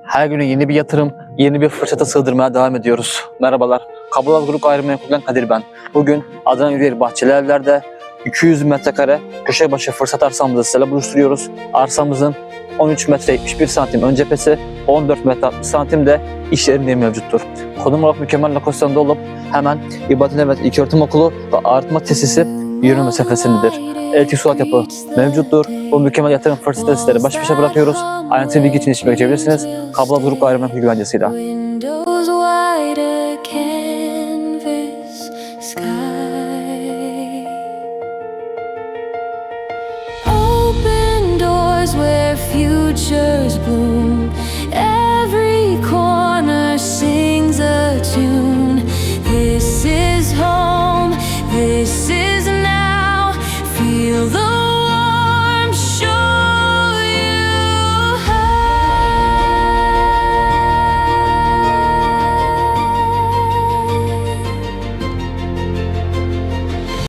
Her gün yeni bir yatırım, yeni bir fırsata sığdırmaya devam ediyoruz. Merhabalar, Kablolar Grup Gayrimenkul'den Kadir ben. Bugün Adana Üriyeri Bahçeli Evler'de 200 metrekare köşe başı fırsat arsamızı sizlerle buluşturuyoruz. Arsamızın 13 metre 71 santim ön cephesi, 14 metre 60 santim de iş yerinde mevcuttur. Konum olarak mükemmel lokasyonda olup hemen İbadet Evet İlköğretim Okulu ve arıtma tesisi yürüme mesafesindedir. Elektrik su altyapı mevcuttur. Bu mükemmel yatırım fırsatı sizlere baş başa bırakıyoruz. Ayrıntılı bilgi için iletişime geçebilirsiniz. Kablolar Grup Gayrimenkul güvencesiyle. Open doors where futures bloom.